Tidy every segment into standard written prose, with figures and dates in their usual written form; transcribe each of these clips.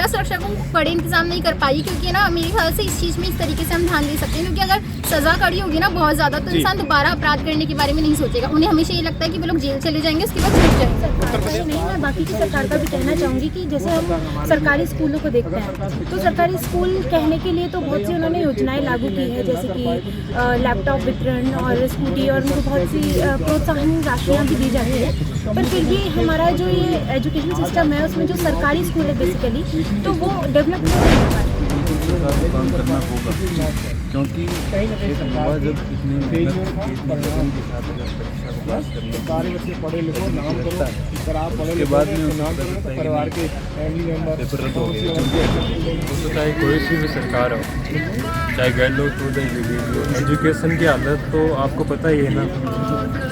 सुरक्षा को कड़े इंतजाम नहीं कर पाई, क्योंकि ना मेरे ख्याल से इस चीज़ में इस तरीके से हम ध्यान दे सकते हैं, क्योंकि अगर सजा कड़ी होगी ना बहुत ज़्यादा तो इंसान दोबारा अपराध करने के बारे में नहीं सोचेगा। उन्हें हमेशा ये लगता है कि वो लोग जेल चले जाएंगे, उसके बाद छूट जाएंगे। नहीं, मैं बाकी की सरकार का भी कहना चाहूँगी कि जैसे हम सरकारी स्कूलों को देखते हैं तो सरकारी स्कूल कहने के लिए तो बहुत सी उन्होंने योजनाएं लागू की है, जैसे कि लैपटॉप वितरण और स्कूटी, और उनको बहुत सी प्रोत्साहन राशियाँ भी दी जाती है। पर फिर भी हमारा जो ये एजुकेशन सिस्टम है उसमें जो सरकारी स्कूल है बेसिकली तो वो डेवलप नहीं हो पा रहा है। काम करना होगा, क्योंकि एक युवा जब इतनी मेहनत के साथ अगर परीक्षा को पास करने सारे बच्चे पढ़े लिखो नाम करो, अगर आप पढ़े उसके बाद में नाम करो तो परिवार के फैमिली मेंबर पेपर रद्द हो गए। तो चाहे कोई सी भी सरकार हो, चाहे गैरलोट हो चाहे विवेक हो, एजुकेशन की हालत तो आपको पता ही है ना।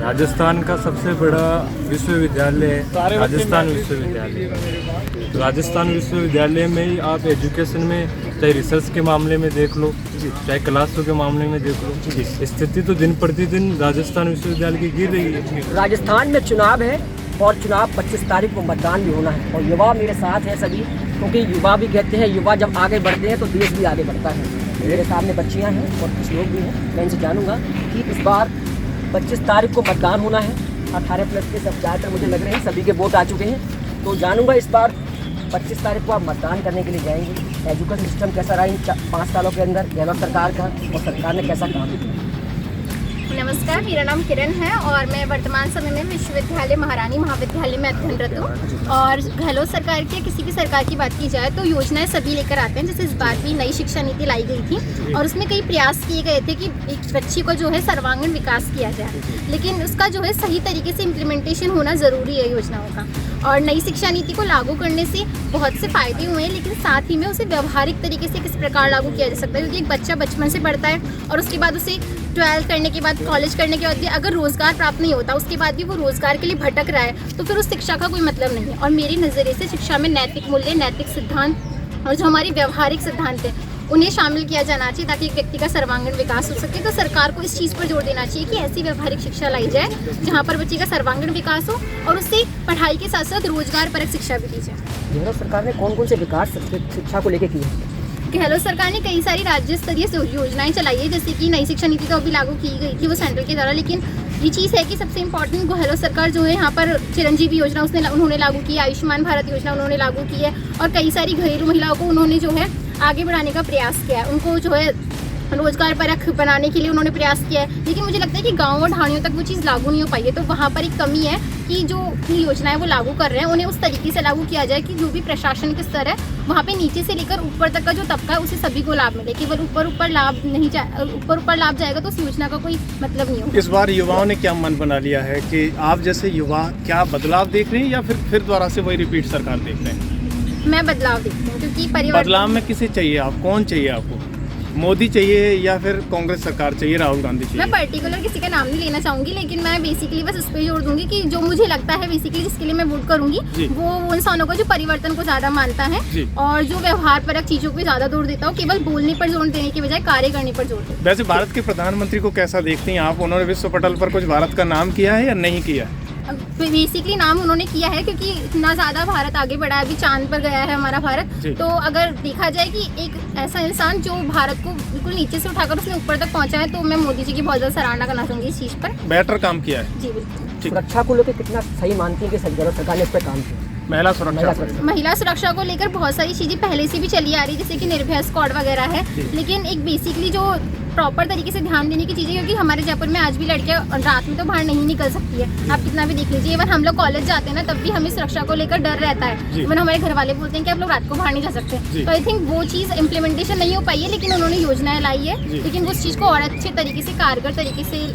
राजस्थान का सबसे बड़ा विश्वविद्यालय है राजस्थान विश्वविद्यालय। तो राजस्थान विश्वविद्यालय में ही आप एजुकेशन में चाहे रिसर्च के मामले में देख लो, चाहे क्लासों के मामले में देख लो, स्थिति तो दिन प्रतिदिन राजस्थान विश्वविद्यालय की गिर रही है। राजस्थान में चुनाव है और चुनाव 25 तारीख को मतदान भी होना है, और युवा मेरे साथ हैं सभी, क्योंकि युवा भी कहते हैं युवा जब आगे बढ़ते हैं तो देश भी आगे बढ़ता है। मेरे सामने बच्चियां हैं और कुछ लोग भी हैं, मैं इनसे जानूंगा कि इस बार 25 तारीख को मतदान होना है। 18 प्लस के सब ज़्यादातर मुझे लग रहे हैं सभी के वोट आ चुके हैं, तो जानूंगा इस बार 25 तारीख को आप मतदान करने के लिए जाएंगे। एजुकेशन सिस्टम कैसा रहा इन 5 सालों के अंदर गहलोत सरकार का, और सरकार ने कैसा काम किया? नमस्कार, मेरा नाम किरण है और मैं वर्तमान समय में विश्वविद्यालय महारानी महाविद्यालय में अध्ययनरत हूँ। और गहलोत सरकार की किसी भी सरकार की बात की जाए तो योजनाएं सभी लेकर आते हैं। जैसे इस बार भी नई शिक्षा नीति लाई गई थी और उसमें कई प्रयास किए गए थे कि एक बच्ची को जो है सर्वांगीण विकास किया जाए, लेकिन उसका जो है सही तरीके से इम्प्लीमेंटेशन होना ज़रूरी है योजनाओं का। और नई शिक्षा नीति को लागू करने से बहुत से फायदे हुए हैं, लेकिन साथ ही में उसे व्यवहारिक तरीके से किस प्रकार लागू किया जा सकता है, क्योंकि एक बच्चा बचपन से पढ़ता है और उसके बाद उसे 12 करने के बाद, कॉलेज करने के बाद भी अगर रोज़गार प्राप्त नहीं होता, उसके बाद भी वो रोज़गार के लिए भटक रहा है, तो फिर उस शिक्षा का कोई मतलब नहीं है। और मेरे नज़रिए से शिक्षा में नैतिक मूल्य, नैतिक सिद्धांत और जो हमारे व्यवहारिक सिद्धांत हैं उन्हें शामिल किया जाना चाहिए, ताकि एक व्यक्ति का सर्वांगीण विकास हो सके। तो सरकार को इस चीज़ पर जोर देना चाहिए कि ऐसी व्यवहारिक शिक्षा लाई जाए जहाँ पर बच्चे का सर्वांगीण विकास हो और उससे पढ़ाई के साथ साथ रोजगार परक शिक्षा भी दी जाए। गहलोत सरकार ने कौन कौन से विकास शिक्षा को लेकर किए हैं? गहलोत सरकार ने कई सारी राज्य स्तरीय योजनाएं चलाई है, जैसे कि नई शिक्षा नीति तो अभी लागू की गई थी वो सेंट्रल के द्वारा, लेकिन ये चीज़ है कि सबसे इम्पोर्टेंट गहलोत सरकार जो है यहाँ पर चिरंजीवी योजना उन्होंने लागू की, आयुष्मान भारत योजना उन्होंने लागू की है, और कई सारी घरेलू महिलाओं को उन्होंने जो है आगे बढ़ाने का प्रयास किया है। उनको जो है रोजगार परख बनाने के लिए उन्होंने प्रयास किया है, लेकिन मुझे लगता है कि गाँव और ढाणियों तक वो चीज़ लागू नहीं हो पाई है। तो वहाँ पर एक कमी है कि जो योजनाएं वो लागू कर रहे हैं उन्हें उस तरीके से लागू किया जाए कि जो भी प्रशासन के स्तर है वहाँ पे नीचे से लेकर ऊपर तक का जो तबका है उसे सभी को लाभ मिले। केवल ऊपर लाभ नहीं ऊपर लाभ जाएगा तो उस योजना का कोई मतलब नहीं होगा। इस बार युवाओं ने क्या मन बना लिया है कि आप जैसे युवा क्या बदलाव देख रहे हैं या फिर दोबारा से वही रिपीट सरकार देख रहे हैं? मैं बदलाव देखती हूँ, क्योंकि परिवर्तन बदलाव में किसे चाहिए आप, कौन चाहिए आपको? मोदी चाहिए या फिर कांग्रेस सरकार चाहिए, राहुल गांधी चाहिए? मैं पर्टिकुलर किसी का नाम नहीं लेना चाहूँगी, लेकिन मैं बेसिकली बस इस पे जोर दूंगी कि जो मुझे लगता है बेसिकली जिसके लिए मैं वोट करूंगी वो इंसानों को जो परिवर्तन को ज़्यादा मानता है और जो व्यवहार परक चीज़ों पे ज़्यादा जोर देता हो, केवल बोलने पर जोर देने की बजाय कार्य करने पर जोर देता। वैसे भारत के प्रधानमंत्री को कैसा देखती हैं आप? उन्होंने विश्व पटल पर कुछ भारत का नाम किया है या नहीं किया है? बेसिकली नाम उन्होंने किया है, क्योंकि इतना ज़्यादा भारत आगे बढ़ा है, अभी चांद पर गया है हमारा भारत। तो अगर देखा जाए कि एक ऐसा इंसान जो भारत को बिल्कुल नीचे से उठाकर उसने ऊपर तक पहुंचा है, तो मैं मोदी जी की बहुत ज़्यादा सराहना करना चाहूँगी इस चीज़ पर। बेटर काम किया है जी बिल्कुल। सुरक्षा को लेकर कितना सही मानती है कि गहलोत सरकार ने इस पर काम किया? महिला सुरक्षा को लेकर बहुत सारी चीज़ें पहले से भी चली आ रही है, जैसे कि निर्भया स्क्वाड वगैरह है, लेकिन एक बेसिकली जो प्रॉपर तरीके से ध्यान देने की चीज़ें, क्योंकि हमारे जयपुर में आज भी लड़कियां रात में तो बाहर नहीं निकल सकती है। आप कितना भी देख लीजिए, इवन हम लोग कॉलेज जाते हैं ना तब भी हमें सुरक्षा को लेकर डर रहता है। इवन हमारे घर वाले बोलते हैं कि आप लोग रात को बाहर नहीं जा सकते। तो आई थिंक वो चीज़ इम्प्लीमेंटेशन नहीं हो पाई है, लेकिन उन्होंने योजनाएं लाई है, लेकिन उस चीज़ को और अच्छे तरीके से कारगर तरीके से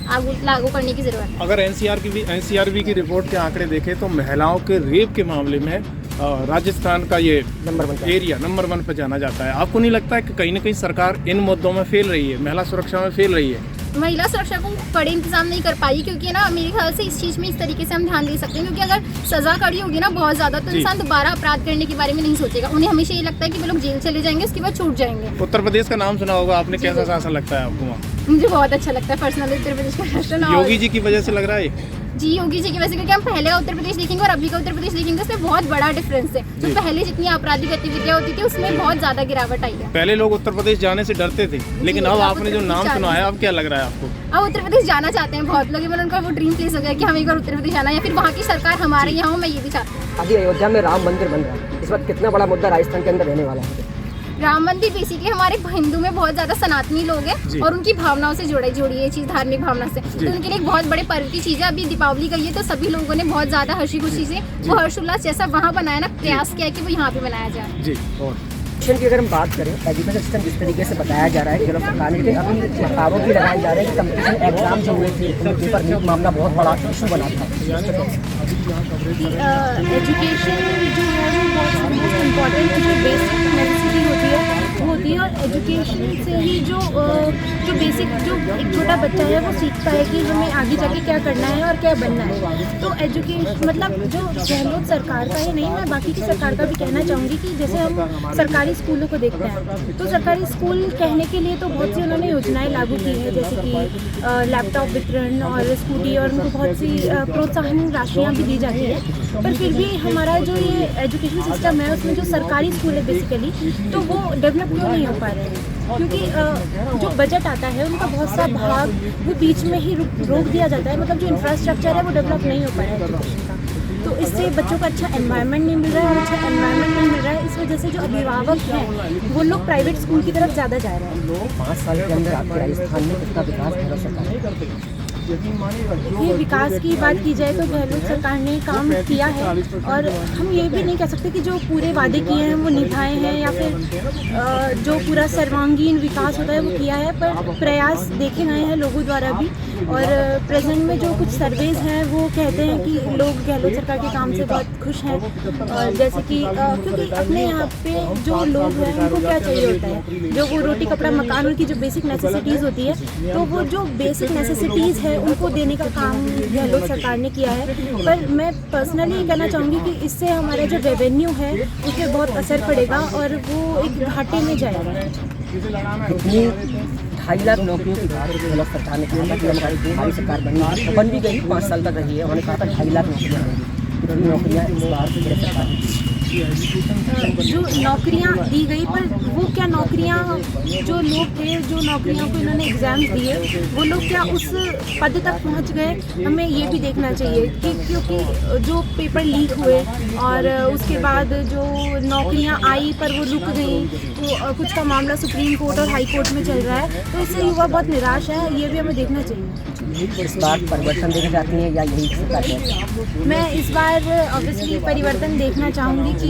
लागू करने की जरूरत है। अगर एनसीआरबी की रिपोर्ट के आंकड़े देखें तो महिलाओं के रेप के मामले में राजस्थान का ये नंबर 1 पर जाना जाता है। आपको नहीं लगता है कि कहीं ना कहीं सरकार इन मुद्दों में फेल रही है, महिला सुरक्षा में फेल रही है? महिला सुरक्षा को कड़े इंतजाम नहीं कर पाई, क्योंकि ना मेरे ख्याल से इस चीज़ में इस तरीके से हम ध्यान दे सकते हैं, क्योंकि अगर सजा कड़ी होगी ना बहुत ज़्यादा तो इंसान दोबारा अपराध करने के बारे में नहीं सोचेगा। उन्हें हमेशा ये लगता है कि वो लोग जेल चले जाएंगे, उसके बाद छूट जाएंगे। उत्तर प्रदेश का नाम सुना होगा आपने, कैसा शासन लगता है आपको वहाँ? मुझे बहुत अच्छा लगता है पर्सनली उत्तर प्रदेश का शासन। योगी जी की वजह से लग रहा है? जी योगी जी की वजह से, क्योंकि हम पहले का उत्तर प्रदेश देखेंगे और अभी का उत्तर प्रदेश देखेंगे उसमें बहुत बड़ा डिफरेंस है। जो पहले जितनी आपराधिक गतिविधियां होती थी उसमें बहुत ज़्यादा गिरावट आई है। पहले लोग उत्तर प्रदेश जाने से डरते थे, लेकिन अब आपने जो नाम सुना है, अब क्या लग रहा है आपको? अब उत्तर प्रदेश जाना चाहते हैं बहुत लोग, इवन उनका वो ड्रीम प्लेस हो गया कि हम एक बार उत्तर प्रदेश जाना, या फिर वहाँ की सरकार हमारे यहाँ हो, मैं ये भी चाहती हूँ। अभी अयोध्या में राम मंदिर बन रहा है, इस वक्त कितना बड़ा मुद्दा राजस्थान के अंदर रहने वाला है। राम मंदिर बेसिकली हमारे हिंदू में बहुत ज़्यादा सनातनी लोग हैं और उनकी भावनाओं से जुड़ी ये चीज़, धार्मिक भावना से, तो उनके लिए एक बहुत बड़े पर्व की चीज़ है। अभी दीपावली गई है तो सभी लोगों ने बहुत ज़्यादा हर्षी खुशी से वो हर्षोल्लास जैसा वहाँ बनाया ना, प्रयास किया है कि वो यहाँ पे बनाया जाए। जी, और एजुकेशन की अगर हम बात करें, एजुकेशन सिस्टम जिस तरीके से बताया जा रहा है गहलोत सरकार ने, लेकिन अभी आरोप भी लगाए जा रहे हैं कि कंपटीशन एग्जाम जो हुए थे उनके पेपर लीक मामला बहुत बड़ा इशू बना था। एजुकेशन जो है वो बहुत मोस्ट इम्पॉर्टेंट जो बेसिक नेसेसिटी होती है वो होती है, और एजुकेशन से ही जो बेसिक जो एक छोटा बच्चा है वो सीखता है कि हमें आगे जाके क्या करना है और क्या बनना है। तो एजुकेशन मतलब जो गहलोत सरकार का ही नहीं, मैं बाकी की सरकार का भी कहना चाहूँगी कि जैसे हम सरकारी स्कूलों को देखते हैं तो सरकारी स्कूल कहने के लिए तो बहुत सी उन्होंने योजनाएं लागू की है, जैसे कि लैपटॉप वितरण और स्कूटी, और उनको बहुत सी प्रोत्साहन राशियाँ भी दी जाती है। पर फिर भी हमारा जो ये एजुकेशन सिस्टम है उसमें जो सरकारी स्कूल है बेसिकली, तो वो डेवलप क्यों नहीं हो पा रहे हैं? क्योंकि जो बजट आता है उनका बहुत सा भाग वो बीच में ही रोक दिया जाता है, मतलब जो इंफ्रास्ट्रक्चर है वो डेवलप नहीं हो पा रहा है एजुकेशन का। तो इससे बच्चों को अच्छा एनवायरनमेंट नहीं मिल रहा है, और अच्छा एनवायरनमेंट नहीं मिल रहा है, इस वजह से जो अभिभावक हैं वो लोग प्राइवेट स्कूल की तरफ ज़्यादा जा रहे हैं। 5 साल के अंदर आपके राजस्थान में कितना विकास गहलोत सरकार ने करते हैं? ये विकास की बात की जाए तो गहलोत सरकार ने काम किया है, और हम ये भी नहीं कह सकते कि जो पूरे वादे किए हैं वो निभाए हैं, या फिर जो पूरा सर्वांगीण विकास होता है वो किया है, पर प्रयास देखे गए हैं लोगों द्वारा भी। और प्रेजेंट में जो कुछ सर्वेज हैं वो कहते हैं कि लोग गहलोत सरकार के काम से बहुत खुश हैं, और जैसे कि क्योंकि अपने यहाँ पे जो लोग हैं उनको क्या चाहिए होता है, जो वो रोटी कपड़ा मकान, उनकी जो बेसिक नेसेसिटीज़ होती है, तो वो जो बेसिक नेसेसिटीज़ है उनको देने का काम गहलोत सरकार ने किया है। पर मैं पर्सनली कहना चाहूँगी कि इससे हमारा जो रेवेन्यू है उस पर बहुत असर पड़ेगा और वो एक घाटे में जाएगा। कितनी 2.5 लाख नौकरियों की बात गहलोत सरकार ने कहा था कि हमारी सरकार बन भी गई, 5 साल तक रही है, उन्होंने कहा था 2.5 लाख नौकरियाँ होंगी। कितनी नौकरियाँ इस बार मेरे सरकार ने जो नौकरियां दी गई, पर वो क्या नौकरियां, जो लोग थे जो नौकरियों को इन्होंने एग्ज़ाम्स दिए वो लोग क्या उस पद तक पहुंच गए? हमें ये भी देखना चाहिए कि क्योंकि जो पेपर लीक हुए और उसके बाद जो नौकरियां आई पर वो रुक गई, तो कुछ का मामला सुप्रीम कोर्ट और हाई कोर्ट में चल रहा है, तो इससे युवा बहुत निराश है, ये भी हमें देखना चाहिए। इस बार परिवर्तन देखना चाहती हैं या यही सरकार है? मैं इस बार ऑब्वियसली परिवर्तन देखना चाहूँगी कि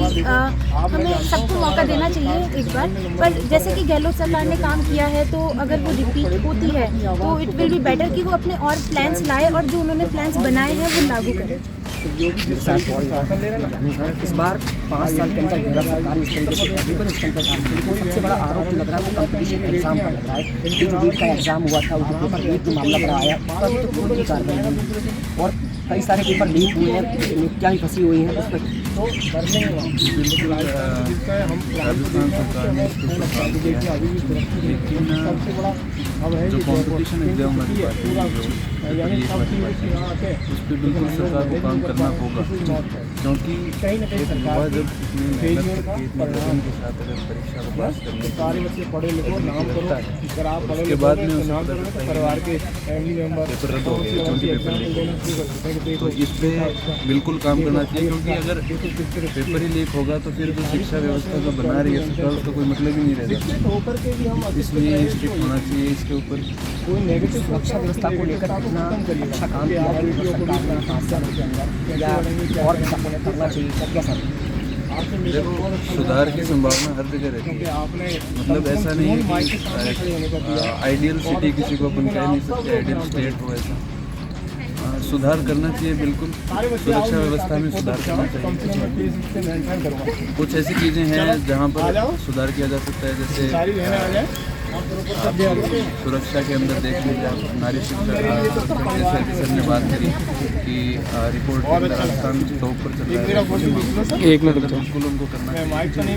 हमें सबको मौका देना चाहिए एक बार, पर जैसे कि गहलोत सरकार ने काम किया है तो अगर वो रिपीट होती है तो इट विल बी बेटर कि वो अपने और प्लान्स लाए और जो उन्होंने प्लान्स बनाए हैं वो लागू करें। इस बार 5 साल के अंदर गहलोत सरकार इस तरीके से एजुकेशन सिस्टम पर काम की, तो सबसे बड़ा आरोप लग रहा है वो कंपटीशन एग्जाम का लग रहा है। जो नीट का एग्जाम हुआ था उसके पेपर लीक का मामला बड़ा आया, तभी तो कोई भी कार्रवाई नहीं, और कई सारे पेपर लीक हुए हैं, क्या ही फंसी हुई है उस पर। राजस्थान सरकार ने इसको प्रभावित किया है, लेकिन जो कॉम्पिटिशन एग्जाम वाली बात है, उस पर बिल्कुल सरकार को काम करना होगा, क्योंकि एक युवा जब इतनी मेहनत करके इतनी लगन के साथ अगर परीक्षा को पास करने लगता है, उसके बाद में पेपर रद्द हो गया, क्योंकि पेपर लीक हो गया। तो इस पर बिल्कुल काम करना चाहिए, क्योंकि अगर पेपर ही लीक होगा तो फिर जो शिक्षा व्यवस्था का बना रही है सरकार, उसका कोई मतलब ही नहीं रहेगा। इसलिए स्ट्रिक्ट होना चाहिए इसके ऊपर। सुरक्षा व्यवस्था को लेकर कितना अच्छा काम किया है सरकार ने 5 साल के अंदर, या और भी करना चाहिए, क्या सर? देखो, सुधार की संभावना हर जगह रहती है, मतलब ऐसा नहीं है कि आइडियल सिटी किसी को अपन कह नहीं सकते, आइडियल स्टेट हो ऐसा। सुधार करना चाहिए बिल्कुल, सुरक्षा व्यवस्था में सुधार करना चाहिए। कुछ ऐसी चीज़ें हैं जहाँ पर सुधार किया जा सकता है, जैसे सुरक्षा के अंदर देख लीजिए, नारी शिक्षा जैसे सर ने बात करी कि रिपोर्ट के अंदर राजस्थान टॉप पर चल रहा है, एक मिनट बिल्कुल उनको करना चाहिए।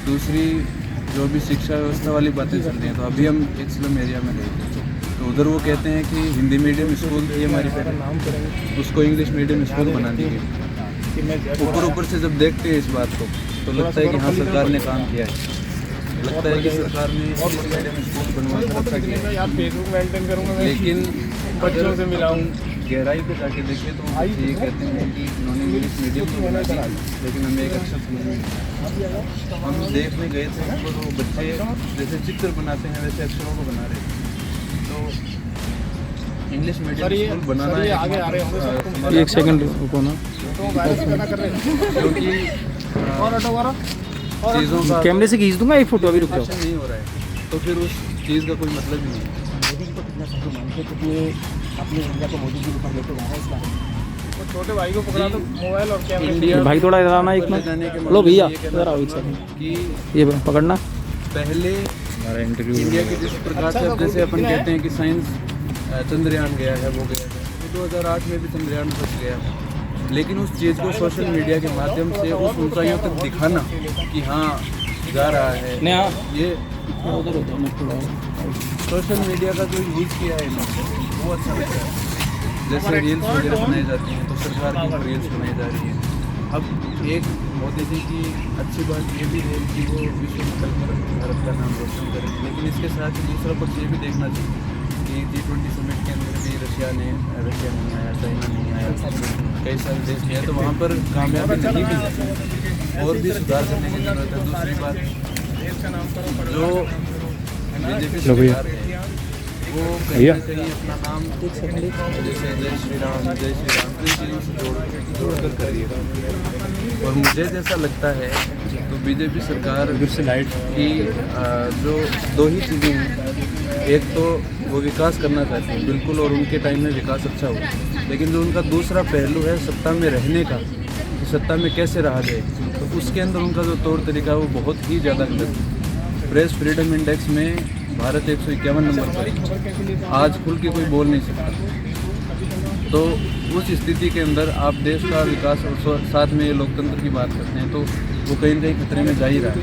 दूसरी जो भी शिक्षा व्यवस्था वाली बातें चल रही हैं, तो अभी हम एक स्लम एरिया में गए, तो तो उधर वो कहते हैं कि हिंदी मीडियम स्कूल थी हमारी पहले, उसको इंग्लिश मीडियम स्कूल बना दी गई। ऊपर से जब देखते हैं इस बात को तो लगता है कि हाँ सरकार ने काम किया है, लगता है कि सरकार ने इंग्लिश मीडियम स्कूल बनवा कर अच्छा किया है। लेकिन बच्चों से मिलाऊँ गहराई पे जाके देखें तो ये कहते हैं कि उन्होंने इंग्लिश मीडियम तो बना दिया, लेकिन हमें एक अक्षर समझ नहीं। हम देखने गए थे तो वो बच्चे जैसे चित्र बनाते हैं वैसे अक्षरों को बना रहे थे। तो इंग्लिश मीडियम स्कूल बनाना एक सेकंड रुको ना, क्योंकि चीज़ों का कैमरे से खींच दूंगा एक फोटो, अभी रुक जाओ। नहीं हो रहा है तो फिर उस चीज़ का कोई मतलब ही नहीं है। मोदी जी को कितना सही मानते हैं, क्योंकि ये अपनी इंडिया को मोदी जी के ऊपर लेके जा रहा है इस बारे में। छोटे भाई को पकड़ा तो मोबाइल और कैमरे इंडिया भाई थोड़ा इधर आना, एक ले जाने मिनट के लो भैया, मामले में ये कहना इधर आओ एक चाहता हूँ सेकंड, कि ये पकड़ना। पहले हमारा इंटरव्यू इंडिया के जिस प्रकार से अब जैसे अपन कहते हैं कि साइंस चंद्रयान गया है, वो गया है, तो 2008 में भी चंद्रयान फंस गया, लेकिन उस चीज़ को सोशल मीडिया के माध्यम से उस ऊंचाइयों तक दिखाना कि हाँ जा रहा है, ये उधर होता है। सोशल मीडिया का जो यूज़ किया है इन्होंने वो अच्छा लगता है। जैसे रील्स वगैरह बनाई जाती हैं तो सरकार की रील्स बनाई जा रही हैं। अब एक मोदी जी की अच्छी बात ये भी है कि वो विश्व में चलकर भारत का नाम रोशन करें, लेकिन इसके साथ ही दूसरा पक्ष ये भी देखना चाहिए कि G20 समिट के अंदर भी रशिया नहीं आया, चाइना नहीं आया, कई सारे देश नहीं आए, तो वहाँ पर कामयाबी नहीं मिली और भी सुधार करने की जरूरत है। दूसरी बात, जो बीजेपी सरकार है वो कहीं ना कहीं अपना नाम जैसे जय श्री राम तो इन चीज़ों से जोड़ कर कर रही है। और मुझे जैसा लगता है तो बीजेपी सरकार की जो दो ही चीज़ें हैं, एक तो वो विकास करना चाहते हैं बिल्कुल, और उनके टाइम में विकास अच्छा हुआ, लेकिन जो उनका दूसरा पहलू है सत्ता में रहने का, कि सत्ता में कैसे रहा जाए, तो उसके अंदर उनका जो तौर तरीका है वो बहुत ही ज़्यादा गलत है। प्रेस फ्रीडम इंडेक्स में भारत 151 नंबर पर, आज खुल के कोई बोल नहीं सकता। तो उस स्थिति के अंदर आप देश का विकास और साथ में लोकतंत्र की बात करते हैं तो वो कहीं ना कहीं खतरे में जा ही रहा है।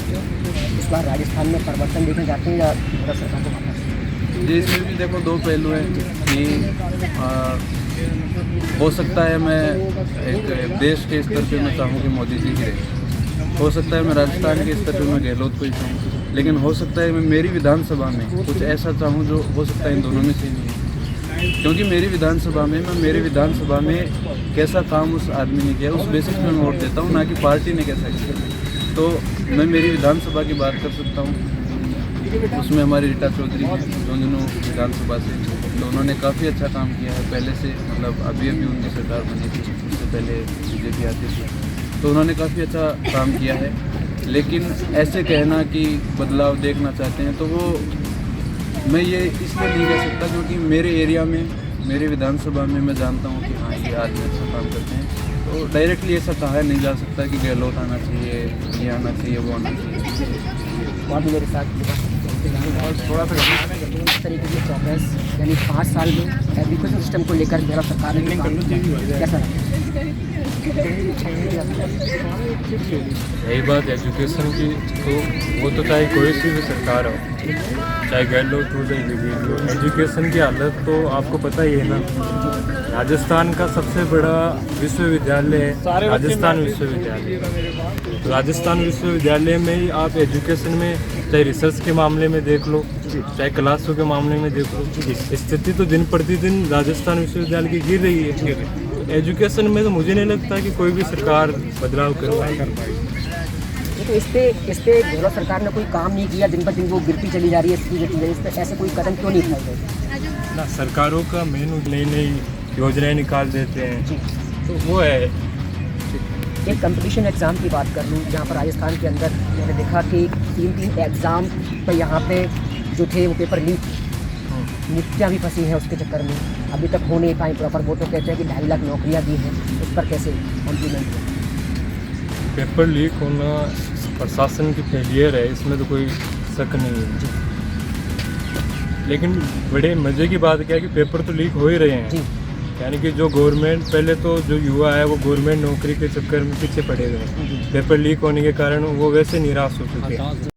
इस बार राजस्थान में परिवर्तन देखने जाते हैं या भारत सरकार को वापस? जी, इसमें भी देखो दो पहलू हैं कि हो सकता है मैं एक देश के स्तर पे मैं चाहूँ कि मोदी जी ही रहे, हो सकता है मैं राजस्थान के स्तर पे मैं गहलोत को ही चाहूँ, लेकिन हो सकता है मैं मेरी विधानसभा में कुछ ऐसा चाहूँ जो हो सकता है इन दोनों में से नहीं है, क्योंकि मेरी विधानसभा में मैं मेरी विधानसभा में कैसा काम उस आदमी ने किया उस बेसिस पे मैं वोट देता हूँ, ना कि पार्टी ने कैसा किया। तो मैं मेरी विधानसभा की बात कर सकता हूँ, उसमें हमारी रीटा चौधरी हैं झुंझुनू विधानसभा से, तो उन्होंने काफ़ी अच्छा काम किया है पहले से, मतलब अभी उनकी सरकार बनी थी, उससे पहले बीजेपी आती थी, तो उन्होंने काफ़ी अच्छा काम किया है। लेकिन ऐसे कहना कि बदलाव देखना चाहते हैं तो वो मैं ये इसलिए नहीं कह सकता क्योंकि मेरे एरिया में मेरे विधानसभा में मैं जानता हूँ कि हाँ ये आदमी अच्छा काम करते हैं, तो डायरेक्टली ऐसा कहा नहीं जा सकता कि गहलोत आना चाहिए, ये आना चाहिए, वो आना चाहिए। और भी मेरे साथ थोड़ा सा इस तरीके से प्रोग्रेस यानी 5 साल में एजुकेशन सिस्टम को लेकर मेरा सरकार ने काम किया, कैसा यही बात एजुकेशन की, तो वो तो चाहे कोई सी भी सरकार हो, चाहे गहलोत हो चाहे बीजेपी हो, एजुकेशन की हालत तो आपको पता ही है ना। राजस्थान का सबसे बड़ा विश्वविद्यालय है राजस्थान विश्वविद्यालय, तो राजस्थान विश्वविद्यालय में ही आप एजुकेशन में चाहे रिसर्च के मामले में देख लो, चाहे क्लासों के मामले में देख लो, स्थिति तो दिन प्रतिदिन राजस्थान विश्वविद्यालय की गिर रही है। एजुकेशन में तो मुझे नहीं लगता कि कोई भी सरकार बदलाव कर पाएगी। तो इस पे गहलोत सरकार ने कोई काम नहीं किया, दिन पर दिन वो गिरती चली जा रही है इसकी वजह से, इस पर ऐसे कोई कदम क्यों नहीं उठाए गए? ना, सरकारों का मेन नई नई योजनाएं निकाल देते हैं, तो वो है। एक कंपटीशन एग्ज़ाम की बात कर लूँ, जहाँ पर राजस्थान के अंदर मैंने देखा कि 3 एग्ज़ाम पर यहाँ पे जो थे वो पेपर लीक, नित्या भी फंसी हैं उसके चक्कर में, अभी तक हो नहीं पाई प्रॉपर। वो तो कहते हैं कि 2.5 लाख नौकरियाँ दी हैं, उस पर कैसे इम्प्लीमेंट हो? पेपर लीक होना प्रशासन की फेलियर है, इसमें तो कोई शक नहीं है। लेकिन बड़े मज़े की बात क्या है कि पेपर तो लीक हो ही रहे हैं, यानी कि जो गवर्नमेंट, पहले तो जो युवा है वो गवर्नमेंट नौकरी के चक्कर में पीछे पड़े हुए हैं, पेपर लीक होने के कारण वो वैसे निराश हो चुके हैं।